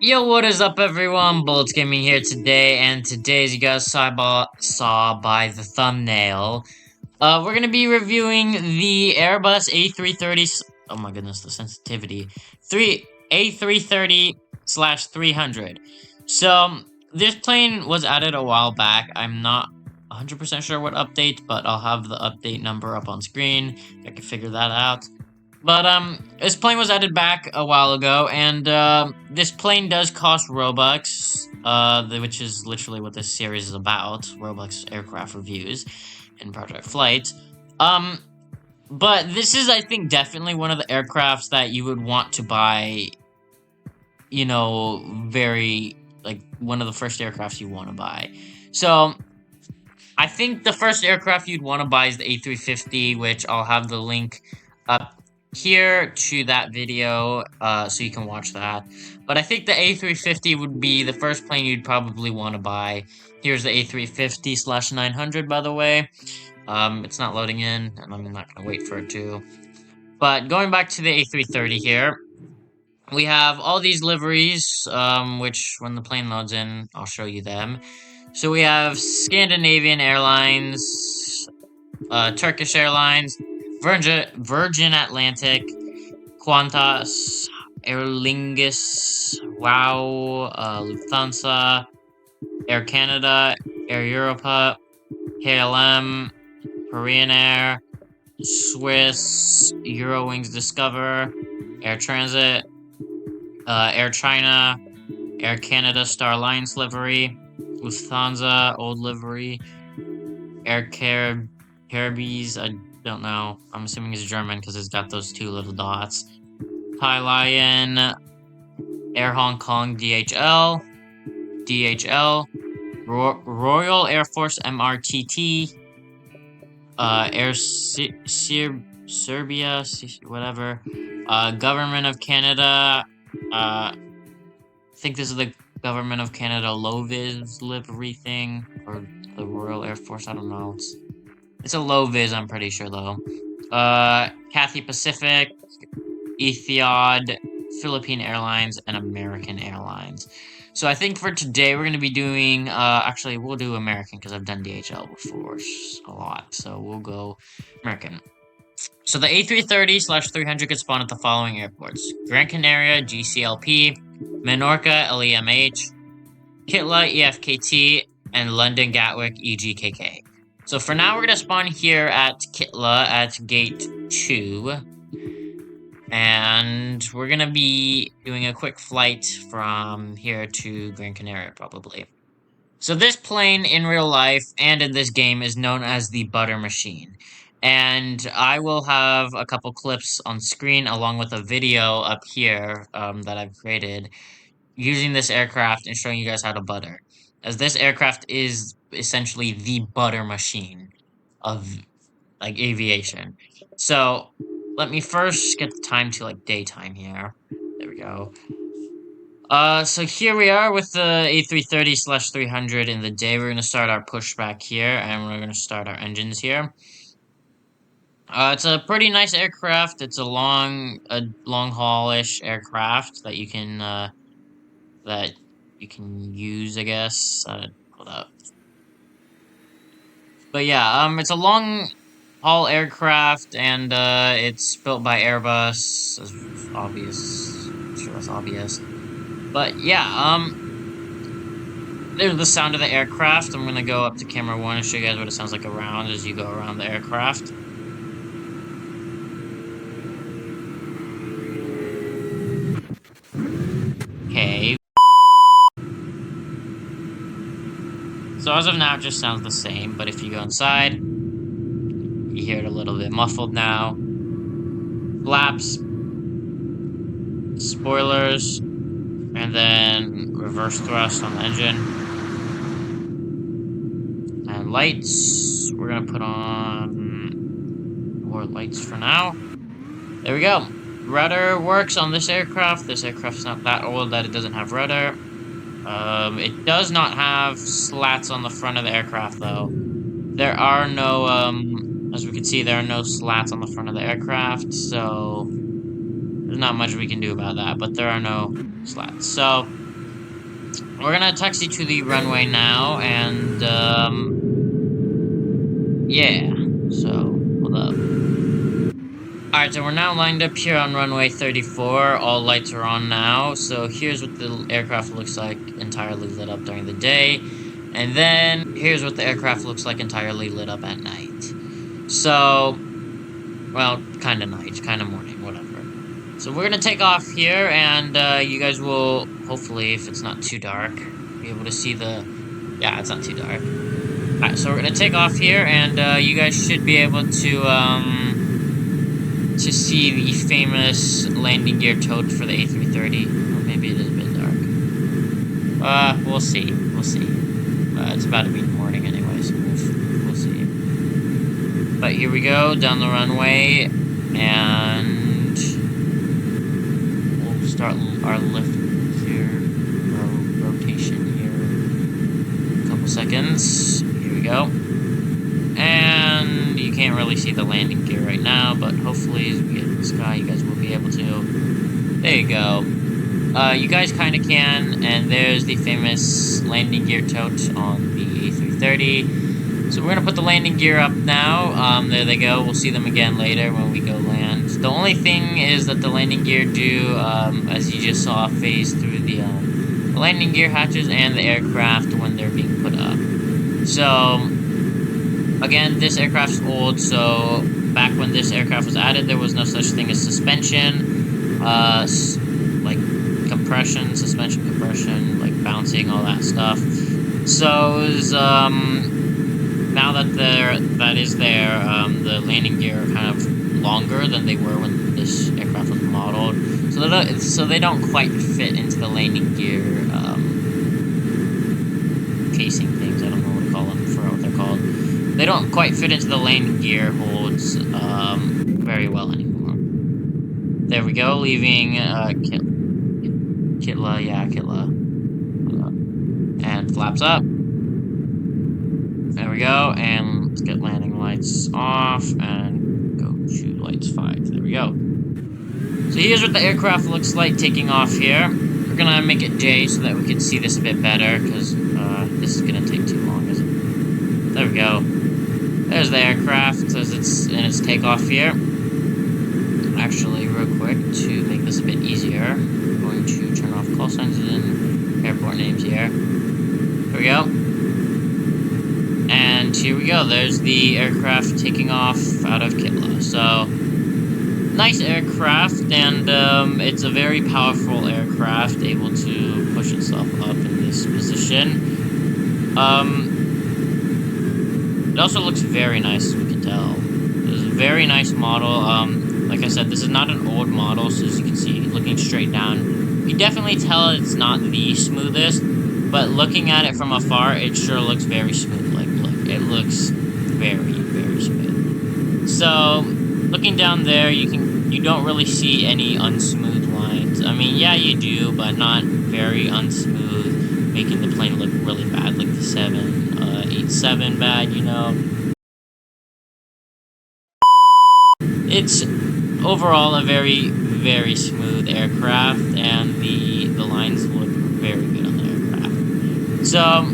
Yo, what is up, everyone? Bullitt Gaming here today, and today, as you guys saw by the thumbnail, we're gonna be reviewing the Airbus A330. Oh my goodness, the sensitivity. A330-300. So this plane was added a while back. I'm not 100% sure what update, but I'll have the update number up on screen. I can figure that out. But, this plane was added back a while ago, and, this plane does cost Robux, which is literally what this series is about, Robux aircraft reviews and Project Flight. But this is, I think, definitely one of the aircrafts that you would want to buy, you know, one of the first aircrafts you want to buy. So, I think the first aircraft you'd want to buy is the A350, which I'll have the link up here to that video, so you can watch that. But I think the A350 would be the first plane you'd probably want to buy. Here's the A350/900, by the way. It's not loading in, and I'm not going to wait for it to. But going back to the A330 here, we have all these liveries, which when the plane loads in, I'll show you them. So we have Scandinavian Airlines, Turkish Airlines, Virgin Atlantic, Qantas, Aer Lingus, WOW, Lufthansa, Air Canada, Air Europa, KLM, Korean Air, Swiss, Eurowings Discover, Air Transit, Air China, Air Canada Star Alliance livery, Lufthansa Old livery, Air AIRBUS, I don't know. I'm assuming it's German because it's got those two little dots. Thai Lion, Air Hong Kong DHL, Royal Air Force MRTT, Air Serbia, whatever, Government of Canada, I think this is the Government of Canada low-vis livery thing, or the Royal Air Force, I don't know. It's a low-vis, I'm pretty sure, though. Cathay Pacific, Etihad, Philippine Airlines, and American Airlines. So I think for today we're going to be doing, actually, we'll do American, because I've done DHL before a lot, so we'll go American. So the A330/300 could spawn at the following airports: Gran Canaria, GCLP, Menorca, LEMH, Kitla, EFKT, and London Gatwick, EGKK. So for now, we're going to spawn here at Kitla at gate 2. And we're going to be doing a quick flight from here to Gran Canaria, probably. So this plane in real life and in this game is known as the Butter Machine. And I will have a couple clips on screen along with a video up here that I've created using this aircraft and showing you guys how to butter. As this aircraft is essentially the butter machine of, like, aviation. So, let me first get the time to, like, daytime here. There we go. So here we are with the A330/300 in the day. We're gonna start our pushback here, and we're gonna start our engines here. It's a pretty nice aircraft. It's a long haul-ish aircraft that you can, use, I guess. Hold up. But yeah, it's a long-haul aircraft, and, it's built by Airbus, as obvious. I'm sure that's obvious. But yeah, there's the sound of the aircraft. I'm gonna go up to camera 1 and show you guys what it sounds like around as you go around the aircraft. Okay. So as of now, it just sounds the same, but if you go inside, you hear it a little bit muffled now. Flaps, spoilers, and then reverse thrust on the engine. And lights, we're gonna put on more lights for now. There we go. Rudder works on this aircraft. This aircraft's not that old that it doesn't have rudder. It does not have slats on the front of the aircraft, though. There are no, as we can see, there are no slats on the front of the aircraft, so there's not much we can do about that, but there are no slats. So, we're gonna taxi to the runway now, and, yeah. So, hold up. Alright, so we're now lined up here on runway 34. All lights are on now. So here's what the aircraft looks like entirely lit up during the day. And then here's what the aircraft looks like entirely lit up at night. So, well, kind of night, kind of morning, whatever. So we're gonna take off here, and you guys will, hopefully, if it's not too dark, be able to see the... Yeah, it's not too dark. Alright, so we're gonna take off here, and you guys should be able to see the famous landing gear tote for the A330. Or maybe it is a bit dark. We'll see. We'll see. It's about to be morning anyway, so we'll see. But here we go, down the runway, and we'll start our lift here, rotation here. A couple seconds. Here we go. And you can't really see the landing gear right now, but hopefully as we get in the sky, you guys will be able to. There you go. You guys kind of can, and there's the famous landing gear tote on the A330. So we're going to put the landing gear up now. There they go. We'll see them again later when we go land. The only thing is that the landing gear do, as you just saw, phase through the landing gear hatches and the aircraft when they're being put up. So, again, this aircraft's old, so back when this aircraft was added, there was no such thing as suspension, like compression, suspension, compression, like bouncing, all that stuff. So, it was, now that that is there, the landing gear are kind of longer than they were when this aircraft was modeled. So they don't quite fit into the landing gear, casing things. I don't know what to call them. I forgot what they're called. They don't quite fit into the landing gear holds very well anymore. There we go, leaving Kitla, and flaps up. There we go, and let's get landing lights off and go to lights 5. There we go. So here's what the aircraft looks like taking off here. We're gonna make it day so that we can see this a bit better, because this is gonna take too long, isn't it? There we go. There's the aircraft as it's in its takeoff here. Actually, real quick, to make this a bit easier, I'm going to turn off call signs and airport names here. There we go. And here we go. There's the aircraft taking off out of Kitla. So, nice aircraft, and it's a very powerful aircraft, able to push itself up in this position. It also looks very nice, as we can tell. It's a very nice model. Like I said, this is not an old model, so as you can see, looking straight down, you definitely tell it's not the smoothest, but looking at it from afar, it sure looks very smooth. Like, look, it looks very, very smooth. So, looking down there, you don't really see any unsmooth lines. I mean, yeah, you do, but not very unsmooth, making the plane look really bad, like the 787 bad, you know. It's overall a very, very smooth aircraft, and the lines look very good on the aircraft. So,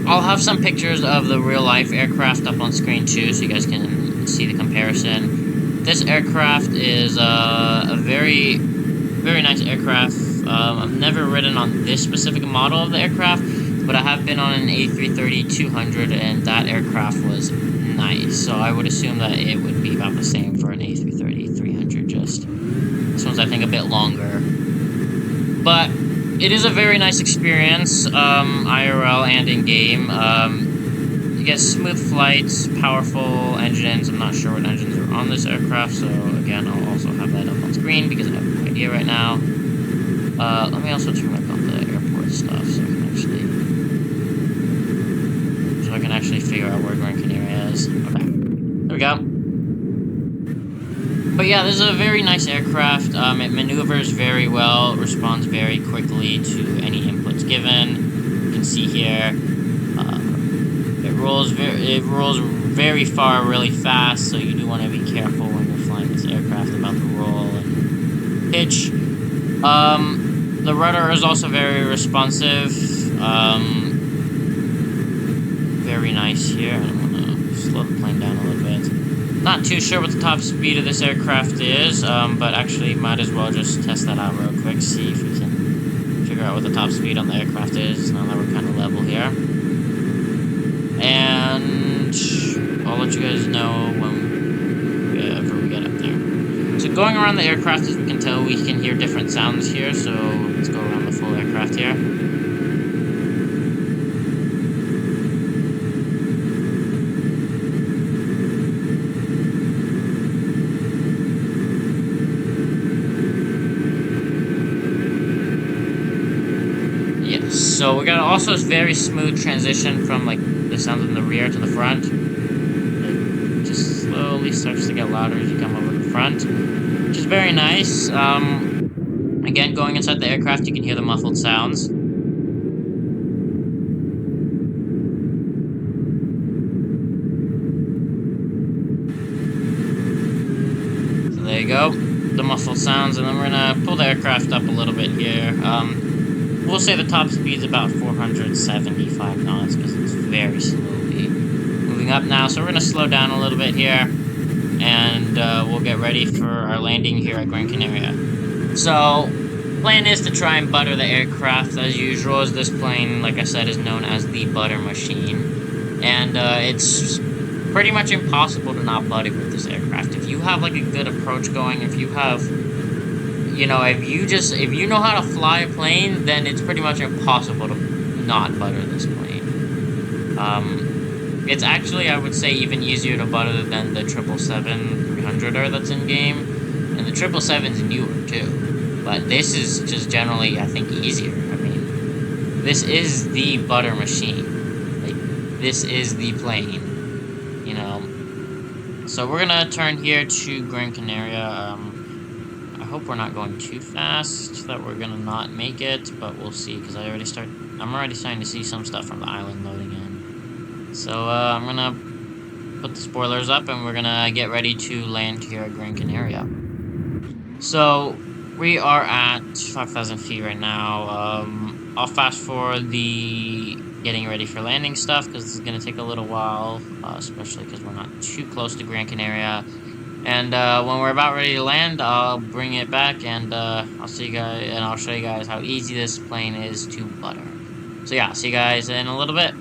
I'll have some pictures of the real-life aircraft up on screen too, so you guys can see the comparison. This aircraft is a very, very nice aircraft. I've never ridden on this specific model of the aircraft, but I have been on an A330-300, and that aircraft was nice. So I would assume that it would be about the same for an A330-300, just this one's, I think, a bit longer. But it is a very nice experience, IRL and in-game. You get smooth flights, powerful engines. I'm not sure what engines are on this aircraft, so again, I'll also have that up on screen because I have no idea right now. Let me also turn back on the airport stuff so I can actually figure out where Gran Canaria is. Okay, there we go. But yeah, this is a very nice aircraft. It maneuvers very well, responds very quickly to any inputs given. You can see here, it rolls very far, really fast. So you do want to be careful when you're flying this aircraft about the roll and pitch. The rudder is also very responsive. Very nice here. I'm gonna slow the plane down a little bit. Not too sure what the top speed of this aircraft is, but actually might as well just test that out real quick, see if we can figure out what the top speed on the aircraft is, now that we're kind of level here. And I'll let you guys know whenever we get up there. So going around the aircraft, as we can tell, we can hear different sounds here, so let's go around the full aircraft here. So we got also a very smooth transition from like the sounds in the rear to the front. It just slowly starts to get louder as you come over the front, which is very nice. Again, going inside the aircraft, you can hear the muffled sounds. So there you go, the muffled sounds, and then we're gonna pull the aircraft up a little bit here. We'll say the top speed's about 475 knots because it's very slowly moving up now. So we're going to slow down a little bit here, and we'll get ready for our landing here at Gran Canaria. So, plan is to try and butter the aircraft as usual, as this plane, like I said, is known as the butter machine. And it's pretty much impossible to not butter with this aircraft. If you have like a good approach going, if you have... You know, if you know how to fly a plane, then it's pretty much impossible to not butter this plane. It's actually, I would say, even easier to butter than the 777-300er that's in game. And the 777's newer, too. But this is just generally, I think, easier. I mean, this is the butter machine. Like, this is the plane. You know. So we're gonna turn here to Gran Canaria. I hope we're not going too fast, that we're gonna not make it, but we'll see, because I'm already starting to see some stuff from the island loading in. So, I'm gonna put the spoilers up, and we're gonna get ready to land here at Gran Canaria. So, we are at 5,000 feet right now. I'll fast forward the getting ready for landing stuff, because this is gonna take a little while, especially because we're not too close to Gran Canaria. And when we're about ready to land, I'll bring it back, and I'll see you guys, and I'll show you guys how easy this plane is to butter. So yeah, see you guys in a little bit.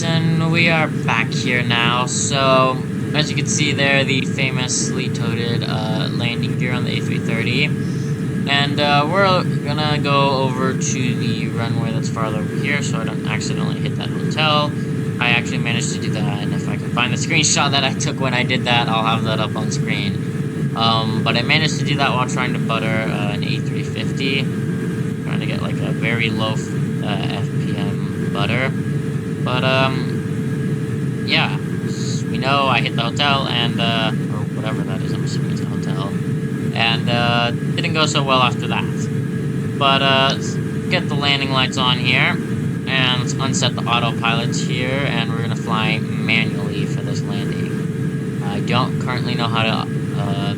And we are back here now. So, as you can see there, the famously toted landing gear on the A330. And we're gonna go over to the runway that's farther over here so I don't accidentally hit that hotel. I actually managed to do that, and if I can find the screenshot that I took when I did that, I'll have that up on screen. But I managed to do that while trying to butter an A350. Trying to get like a very low FPM butter. But, yeah, we know I hit the hotel, and, or whatever that is, I'm assuming it's a hotel, and, didn't go so well after that. But, let's get the landing lights on here, and let's unset the autopilot here, and we're gonna fly manually for this landing. I don't currently know how to,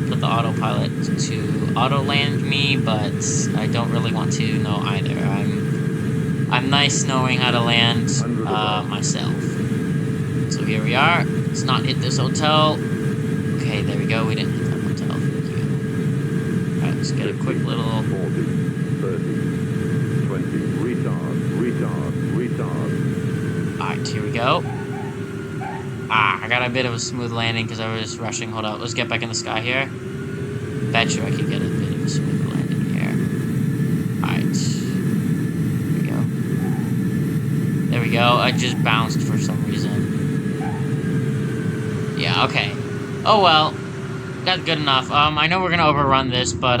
put the autopilot to auto-land me, but I don't really want to know either. I'm nice knowing how to land myself. So here we are. Let's not hit this hotel. Okay, there we go. We didn't hit that hotel. Thank you. Alright, let's get a quick little... 40, 30, 20, retard. Alright, here we go. I got a bit of a smooth landing because I was rushing. Hold up. Let's get back in the sky here. Bet you I could get a bit of a smooth landing here. Alright. There we go. I just bounced for some reason. Yeah, okay. Oh well. That's good enough. I know we're gonna overrun this, but,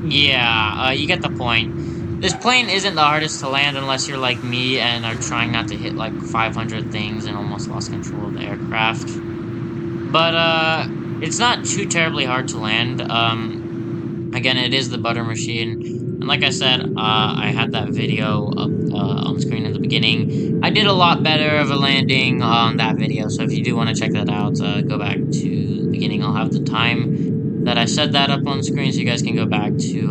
yeah, you get the point. This plane isn't the hardest to land unless you're like me and are trying not to hit like 500 things and almost lost control of the aircraft. But, it's not too terribly hard to land. Again, it is the butter machine. And like I said, I had that video up on screen in the beginning. I did a lot better of a landing on that video, so if you do want to check that out, go back to the beginning. I'll have the time that I said that up on screen, so you guys can go back to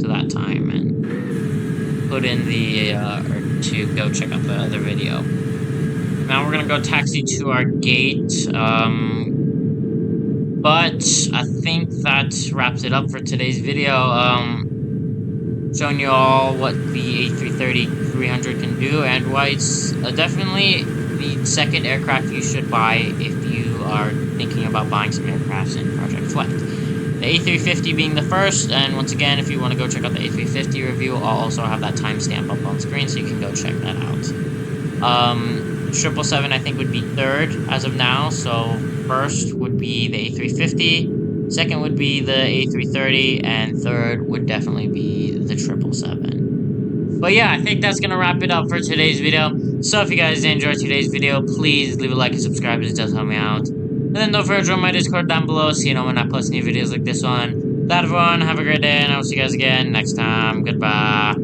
that time and put in the, or to go check out the other video. Now we're gonna go taxi to our gate, but I think that wraps it up for today's video, showing you all what the A330-300 can do, and why it's definitely the second aircraft you should buy if you are thinking about buying some aircrafts in Project Flight. The A350 being the first, and once again, if you want to go check out the A350 review, I'll also have that timestamp up on screen, so you can go check that out. 777 I think would be third as of now, so first would be the A350, second would be the A330, and third would definitely be the 777. But yeah, I think that's gonna wrap it up for today's video. So if you guys enjoyed today's video, please leave a like and subscribe, as it does help me out. And then don't forget to join my Discord down below so you know when I post new videos like this one. That everyone, have a great day, and I'll see you guys again next time. Goodbye.